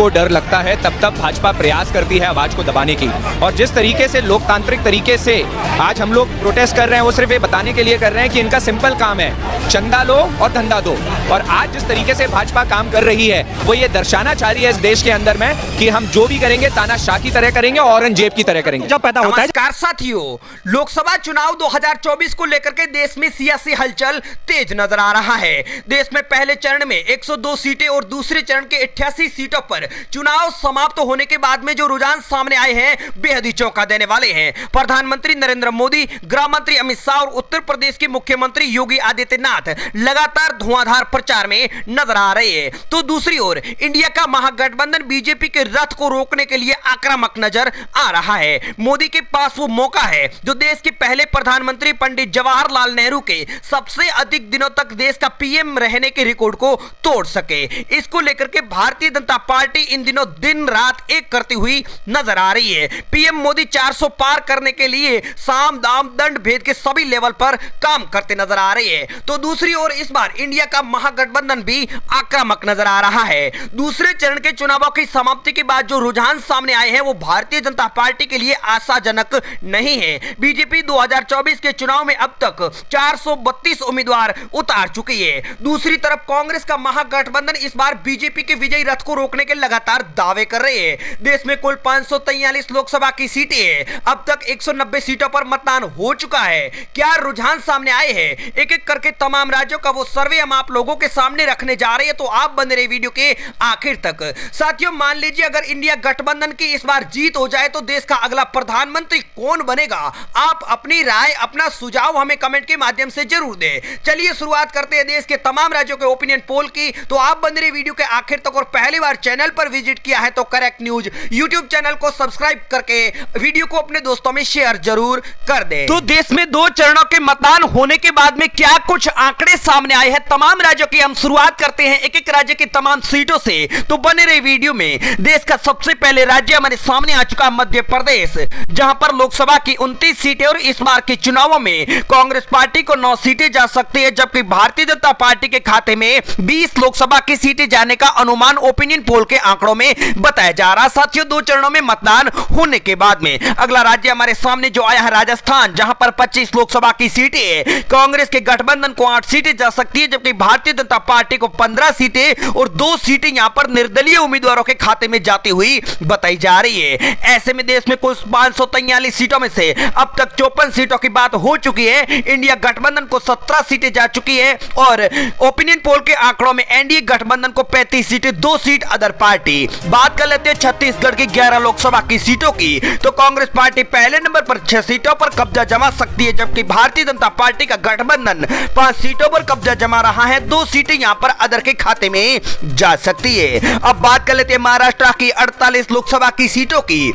को डर लगता है तब तब भाजपा प्रयास करती है आवाज को दबाने की। और जिस तरीके से लोकतांत्रिक तरीके से आज हम लोग प्रोटेस्ट कर रहे हैं वो सिर्फ ये बताने के लिए कर रहे हैं कि इनका सिंपल काम है चंदा लो और धंधा दो। और आज जिस तरीके से भाजपा काम कर रही है वो ये दर्शाना चाह रही है इस देश के अंदर में कि हम जो भी करेंगे तानाशाह की तरह करेंगे, औरंगजेब की तरह करेंगे। जब पैदा होता है। नमस्कार साथियों, लोकसभा चुनाव 2024 को लेकर के देश में सियासी हलचल तेज नजर आ रहा है। देश में पहले चरण में 102 सीटें और दूसरे चरण के 88 सीटों पर चुनाव समाप्त होने के बाद में जो रुझान सामने आए हैं बेहद ही चौंका देने वाले हैं। प्रधानमंत्री नरेंद्र मोदी, गृह मंत्री अमित शाह और उत्तर प्रदेश के मुख्यमंत्री योगी आदित्यनाथ लगातार धुआंधार प्रचार में नजर आ रहे हैं। तो दूसरी ओर इंडिया का महागठबंधन बीजेपी के रथ को रोकने के लिए आक्रामक नजर आ रहा है। मोदी के पास वो मौका है जो देश के पहले प्रधानमंत्री पंडित जवाहरलाल नेहरू के सबसे अधिक दिनों तक देश का पीएम रहने के रिकॉर्ड को तोड़ सके। इसको लेकर के भारतीय जनता पार्टी इन दिनों दिन रात एक करती हुई नजर आ रही है। पीएम मोदी 400 पार करने के लिए साम दाम दंड भेद के सभी लेवल पर काम करते नजर आ रहे हैं। तो दूसरी ओर इस बार इंडिया का महागठबंधन भी आक्रामक नजर आ रहा है। दूसरे चरण के चुनावों की समाप्ति के बाद जो रुझान सामने आए हैं वो भारतीय जनता पार्टी के लिए आशाजनक नहीं है। बीजेपी 2024 के चुनाव में अब तक 432 उम्मीदवार उतार चुकी है। दूसरी तरफ कांग्रेस का महागठबंधन इस बार बीजेपी के विजयी रथ को रोकने के लगातार दावे कर रहे हैं। देश में कुल 543 लोकसभा की सीटें हैं। अब तक 190 सीटों पर मतदान हो चुका है। क्या रुझान सामने आए हैं? एक एक करके तमाम राज्यों का वो सर्वे हम आप लोगों के सामने रखने जा रहे हैं, तो आप बने रहे वीडियो के आखिर तक। साथियों, मान लीजिए अगर इंडिया गठबंधन की इस बार जीत हो जाए तो देश का अगला प्रधानमंत्री कौन बनेगा? आप अपनी राय, अपना सुझाव हमें कमेंट के माध्यम से जरूर दें। चलिए शुरुआत करते हैं देश के तमाम राज्यों के ओपिनियन पोल की। तो आप बने रहे वीडियो के आखिर तक और पहली बार चैनल पर विजिट किया है तो करेक्ट न्यूज यूट्यूब चैनल को सब्सक्राइब करके वीडियो को अपने दोस्तों में शेयर जरूर कर दें। तो देश में 2 चरणों के मतदान होने के बाद में क्या कुछ आंकड़े सामने आए हैं तमाम राज्यों की, हम शुरुआत करते हैं एक एक राज्य की तमाम सीटों से। तो बने रहे वीडियो में। देश का सबसे पहले राज्य हमारे सामने आ चुका मध्य प्रदेश, जहां पर लोकसभा की 29 सीटें और इस बार के चुनावों में कांग्रेस पार्टी को 9 सीटें जा सकती है, जबकि भारतीय जनता पार्टी के खाते में 20 लोकसभा की सीटें जाने का अनुमान ओपिनियन पोल के आंकड़ों में बताया जा रहा है। साथियों, 2 चरणों में मतदान होने के बाद में अगला राज्य हमारे सामने जो आया है राजस्थान, जहां पर 25 लोकसभा की सीटें कांग्रेस के गठबंधन को 8 सीटें जा सकती है, जबकि भारतीय जनता पार्टी को 15 सीटें और 2 सीटें यहां पर निर्दलीय उम्मीदवारों के खाते में जाती हुई बताई जा रही है। ऐसे में देश में कुल 543 सीटों में से अब तक 54 सीटों की बात हो चुकी है। इंडिया गठबंधन को 17 सीटें जा चुकी है और ओपिनियन पोल के आंकड़ों में एनडीए गठबंधन को 35 सीटें, 2 सीट अदर पार्टी। बात कर लेते हैं छत्तीसगढ़ की 11 लोकसभा की सीटों की। तो कांग्रेस पार्टी पहले नंबर पर 6 सीटों पर कब्जा जमा सकती है, जबकि भारतीय जनता पार्टी का गठबंधन 5 सीटों पर कब्जा जमा रहा है। 2 सीटें यहां पर अदर के खाते में जा सकती है। अब बात कर लेते हैं महाराष्ट्र की 48 लोकसभा की सीटों की।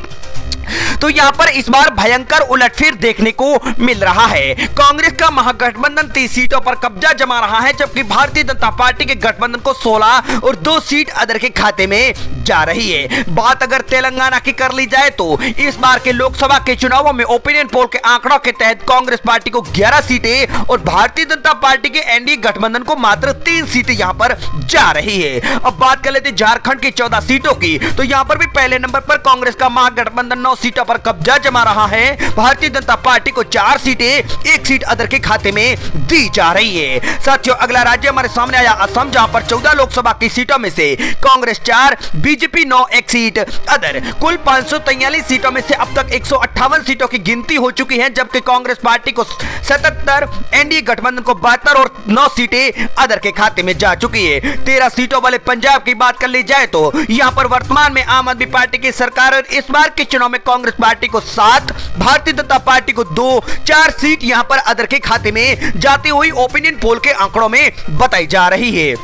तो यहां पर इस बार भयंकर उलटफेर देखने को मिल रहा है। कांग्रेस का महागठबंधन 30 सीटों पर कब्जा जमा रहा है, जबकि भारतीय जनता पार्टी के गठबंधन को 16 और 2 सीट अदर के खाते में जा रही है। बात अगर तेलंगाना की कर ली जाए तो इस बार के लोकसभा के चुनावों में ओपिनियन पोल के आंकड़ों के तहत कांग्रेस पार्टी को 11 सीटें और भारतीय जनता पार्टी के एनडीए गठबंधन को मात्र 3 सीटें यहां पर जा रही है। अब बात कर लेते झारखंड की 14 सीटों की। तो यहां पर भी पहले नंबर पर कांग्रेस का महागठबंधन 9 सीटों पर कब्जा जमा रहा है। भारतीय जनता पार्टी को 4 सीटें, 1 सीट अदर के खाते में दी जा रही है। साथियों, अगला राज्य हमारे सामने आया असम, जहां पर 14 लोकसभा की सीटों में से कांग्रेस 4, बीजेपी 9, 1 सीट अदर। कुल 543 सीटों में से अब तक 158 सीटों की गिनती हो चुकी है, जबकि कांग्रेस पार्टी को 77, एनडीए गठबंधन को 72 और 9 सीटें अदर के खाते में जा चुकी है। 13 सीटों वाले पंजाब की बात कर ली जाए तो यहां पर वर्तमान में आम आदमी पार्टी की सरकार और इस बार के चुनाव में कांग्रेस पार्टी को 7, भारतीय जनता पार्टी को 2, 4 सीट यहां पर अदर के खाते में जाती हुई ओपिनियन पोल के आंकड़ों में बताई जा रही है।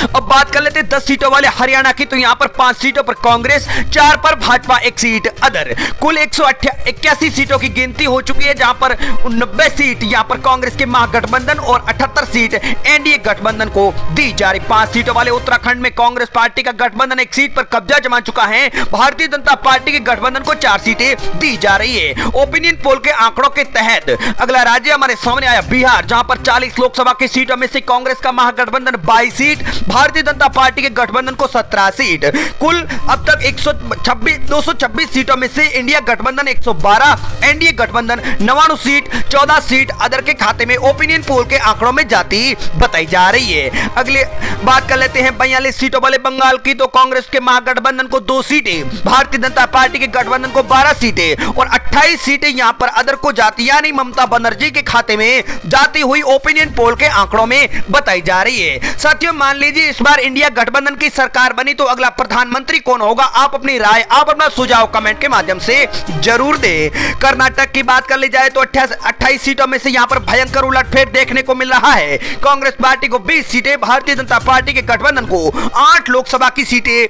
अब बात कर लेते हैं 10 सीटों वाले हरियाणा की। तो यहां पर 5 सीटों पर कांग्रेस, 4 पर भाजपा, 1 सीट अदर। कुल 181 सीटों की गिनती हो चुकी है, जहां पर 90 सीट यहां पर कांग्रेस के महागठबंधन और 78 सीट एनडीए गठबंधन को दी जा रही। 5 सीटों वाले उत्तराखंड में कांग्रेस पार्टी का गठबंधन 1 सीट पर कब्जा जमा चुका है। भारतीय जनता पार्टी के गठबंधन को 4 सीटें दी जा रही है। ओपिनियन पोल के आंकड़ों के तहत अगला राज्य हमारे सामने आया बिहार, जहां पर 40 लोकसभा की सीटों में से कांग्रेस का महागठबंधन 22 सीट भारतीय जनता पार्टी के गठबंधन को 17 सीट। कुल अब तक 226 सीटों में से इंडिया गठबंधन 112, एनडीए गठबंधन 99 सीट, 14 सीट अदर के खाते में ओपिनियन पोल के आंकड़ों में जाती बताई जा रही है। अगले बात कर लेते हैं 42 सीटों वाले बंगाल की। तो कांग्रेस के महागठबंधन को 2 सीटें, भारतीय जनता पार्टी के गठबंधन को 12 सीटें और 28 सीटें यहां पर अदर को जाती यानी ममता बनर्जी के खाते में जाती हुई ओपिनियन पोल के आंकड़ों में बताई जा रही है। साथियों, मान लीजिए इस बार इंडिया गठबंधन की सरकार बनी तो अगला प्रधानमंत्री कौन होगा? आप अपनी राय, आप अपना सुझाव कमेंट के माध्यम से जरूर दें। कर्नाटक की बात कर ली जाए तो 28 सीटों में से यहां पर भयंकर उलटफेर देखने को मिल रहा है। कांग्रेस पार्टी को 20 सीटें, भारतीय जनता पार्टी के गठबंधन को 8 लोकसभा की सीटें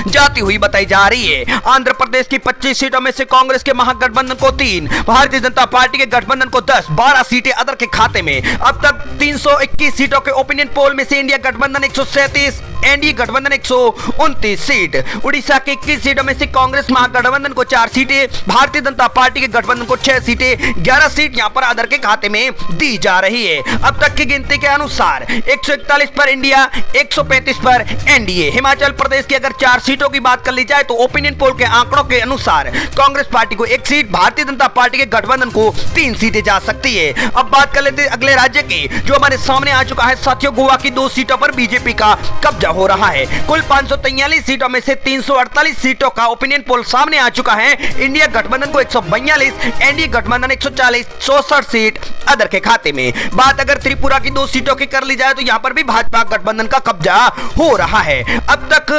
जाती हुई बताई जा रही है। आंध्र प्रदेश की 25 सीटों में से कांग्रेस के महागठबंधन को 3, भारतीय जनता पार्टी के गठबंधन को 10, 12 सीटें अदर के खाते में। अब तक 321 सीटों के ओपिनियन पोल में से इंडिया गठबंधन 137, एनडीए गठबंधन 129 सीट। उड़ीसा के 21 सीटों में से कांग्रेस महागठबंधन को 4 सीटें, भारतीय जनता पार्टी के गठबंधन को 6 सीटें, 11 सीट यहां पर अदर के खाते में दी जा रही है। अब तक की गिनती के अनुसार 141 पर इंडिया, 135 पर एनडीए। हिमाचल प्रदेश की अगर 4 सीटों की बात कर ली जाए तो ओपिनियन पोल के आंकड़ों के अनुसार कांग्रेस पार्टी को 1 सीट, भारतीय जनता पार्टी के गठबंधन को 3 सीटें जा सकती है। अब बात कर लेते हैं अगले राज्य की जो हमारे सामने आ चुका है। साथियों, गोवा की 2 सीटों पर बीजेपी का कब्जा हो रहा है। कुल 543 सीटों में से 348 सीटों का ओपिनियन पोल सामने आ चुका है। इंडिया गठबंधन को 142, एनडीए गठबंधन 140, 64 सीट अदर के खाते में। बात अगर त्रिपुरा की 2 सीटों की कर ली जाए तो यहां पर भी भाजपा गठबंधन का कब्जा हो रहा है। अब तक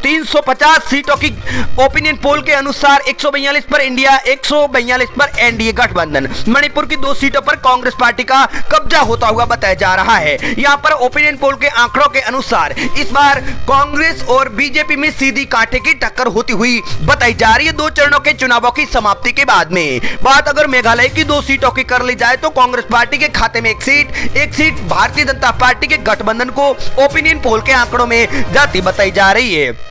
350 सीटों की ओपिनियन पोल के अनुसार 142 पर इंडिया, 142 पर एनडीए गठबंधन। मणिपुर की 2 सीटों पर कांग्रेस पार्टी का कब्जा होता हुआ बताया जा रहा है। यहां पर ओपिनियन पोल के आंकड़ों के अनुसार इस बार कांग्रेस और बीजेपी में सीधी कांटे की टक्कर होती हुई बताई जा रही है 2 चरणों के चुनावों की समाप्ति के बाद में। बात अगर मेघालय की 2 सीटों की कर ली जाए तो कांग्रेस पार्टी के खाते में 1 सीट भारतीय जनता पार्टी के गठबंधन को ओपिनियन पोल के आंकड़ों में जाती बताई जा रही है।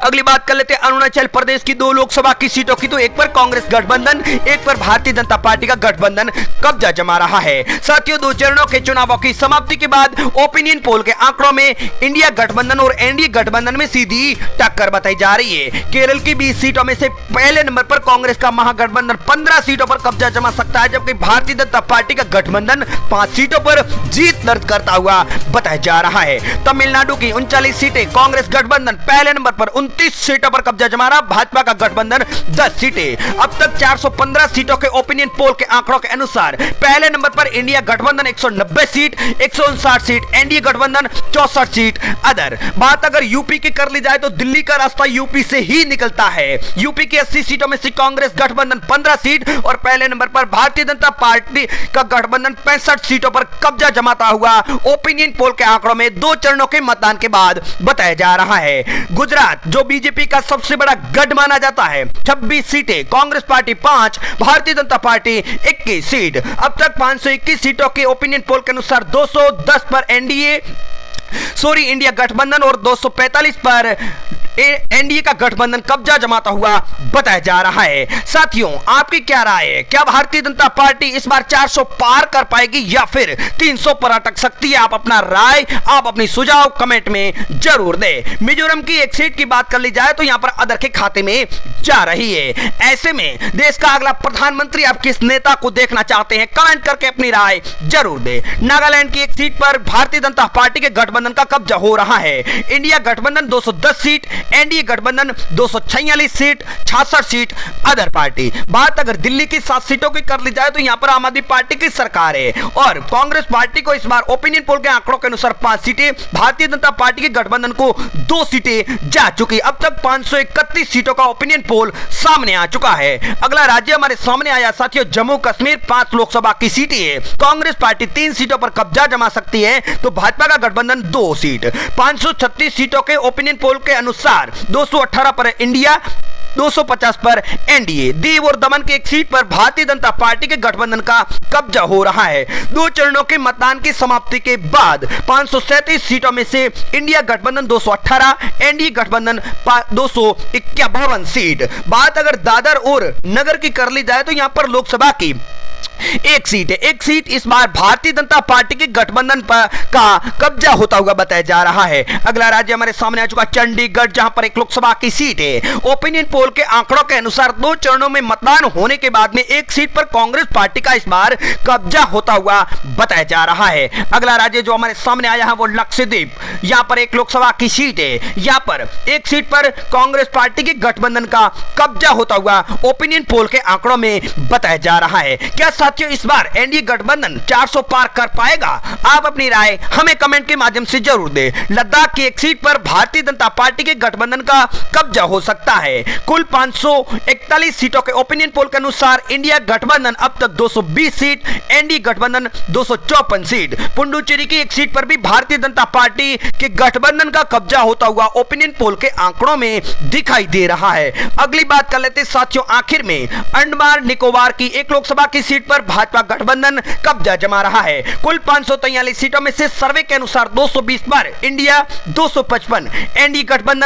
अगली बात कर लेते हैं अरुणाचल प्रदेश की 2 लोकसभा की सीटों की। तो एक पर कांग्रेस गठबंधन, एक पर भारतीय जनता पार्टी का गठबंधन कब्जा जमा रहा है। साथियों, 2 चरणों के चुनावों की समाप्ति के बाद ओपिनियन पोल के आंकड़ों में इंडिया गठबंधन और एनडीए गठबंधन में सीधी टक्कर बताई जा रही है। केरल की 20 सीटों में से पहले नंबर पर कांग्रेस का महागठबंधन 15 सीटों पर कब्जा जमा सकता है, जबकि भारतीय जनता पार्टी का गठबंधन 5 सीटों पर जीत दर्ज करता हुआ बताया जा रहा है। तमिलनाडु की 39 सीटें, कांग्रेस गठबंधन पहले नंबर पर 29 सीटों पर कब्जा जमा रहा, भाजपा का गठबंधन 10 सीटें। अब तक 415 सीटों के ओपिनियन पोल के आंकड़ों के अनुसार पहले नंबर पर इंडिया गठबंधन 190 सीट, 159 सीट, एनडीए गठबंधन 64 सीट अदर। बात अगर यूपी की कर ली जाए तो दिल्ली का रास्ता यूपी से ही निकलता है। यूपी की 80 सीटों में से कांग्रेस गठबंधन 15 सीट और पहले नंबर पर भारतीय जनता पार्टी का गठबंधन 65 सीटों पर कब्जा जमाता हुआ ओपिनियन पोल के आंकड़ों में 2 चरणों के मतदान के बाद बताया जा रहा है। गुजरात जो बीजेपी का सबसे बड़ा गढ़ माना जाता है, 26 सीटें, Congress party 5, Bharatiya Janata party 21 seat. अब तक 521 सीटों के ओपिनियन पोल के अनुसार 210 पर इंडिया गठबंधन और 245 पर एनडीए का गठबंधन कब्जा जमाता हुआ बताया जा रहा है। साथियों, आपकी क्या राय है? क्या भारतीय जनता पार्टी इस बार 400 पार कर पाएगी या फिर 300 पर अटक सकती है? आप अपना राय, आप अपनी सुझाव कमेंट में जरूर दें। मिजोरम की 1 सीट की बात कर ली जाए तो यहां पर अदर के खाते में जा रही है। ऐसे में देश का अगला प्रधानमंत्री आप किस नेता को देखना चाहते हैं? कमेंट करके अपनी राय जरूर दें। नागालैंड की 1 सीट पर भारतीय जनता पार्टी के गठबंधन का कब्जा हो रहा है। इंडिया गठबंधन 210 सीट, एनडीए गठबंधन 246 सीट, 66 सीट अदर पार्टी। बात अगर दिल्ली की 7 सीटों की कर ली जाए तो यहां पर आम आदमी पार्टी की सरकार है और कांग्रेस पार्टी को इस बार ओपिनियन पोल के आंकड़ों के अनुसार 5 सीटें, भारतीय जनता पार्टी के गठबंधन को 2 सीटें जा चुकी। अब तक 531 सीटों का ओपिनियन पोल सामने आ चुका है। अगला राज्य हमारे सामने आया साथियों, जम्मू कश्मीर 5 लोकसभा की सीटें है। कांग्रेस पार्टी 3 सीटों पर कब्जा जमा सकती है तो भाजपा का गठबंधन 2 सीट। 536 सीटों के ओपिनियन पोल के अनुसार 218 पर इंडिया, 250 पर एनडीए। दीव और दमन की 1 सीट पर भारतीय जनता पार्टी के गठबंधन का कब्जा हो रहा है। 2 चरणों के मतदान की समाप्ति के बाद 537 सीटों में से इंडिया गठबंधन 218, एनडीए गठबंधन 251 सीट। बात अगर दादर और नगर की कर ली जाए तो यहां पर लोकसभा की एक सीट इस बार भारतीय जनता पार्टी के गठबंधन का कब्जा होता हुआ बताया जा रहा है। अगला राज्य हमारे सामने आ चुका चंडीगढ़, जहां पर एक लोकसभा की सीट है। ओपिनियन पोल के आंकड़ों के अनुसार 2 चरणों में मतदान होने के बाद में एक सीट पर कांग्रेस पार्टी का इस बार कब्जा होता हुआ बताया जा रहा है। अगला राज्य जो हमारे सामने आया है वो लक्षद्वीप, यहां पर एक लोकसभा की सीट है। यहां पर एक सीट पर कांग्रेस पार्टी के गठबंधन का कब्जा होता हुआ ओपिनियन पोल के आंकड़ों में बताया जा रहा है। क्या साथियों इस बार एनडीए गठबंधन 400 पार कर पाएगा? आप अपनी राय हमें कमेंट के माध्यम से जरूर दें। लद्दाख की एक सीट पर भारतीय जनता पार्टी के गठबंधन का कब्जा हो सकता है। कुल 541 सीटों के ओपिनियन पोल के अनुसार इंडिया गठबंधन अब तक 220 सीट, एनडीए गठबंधन 254 सीट। पुडुचेरी की एक सीट पर भी भारतीय जनता पार्टी के गठबंधन का कब्जा होता हुआ ओपिनियन पोल के आंकड़ों में दिखाई दे रहा है। अगली बात कर लेते साथियों, आखिर में अंडमान निकोबार की एक लोकसभा की सीट पर भाजपा गठबंधन कब्जा जमा रहा है। कुल 543 सीटों में से सर्वे के अनुसार 220 पर इंडिया, 255 एनडीए गठबंधन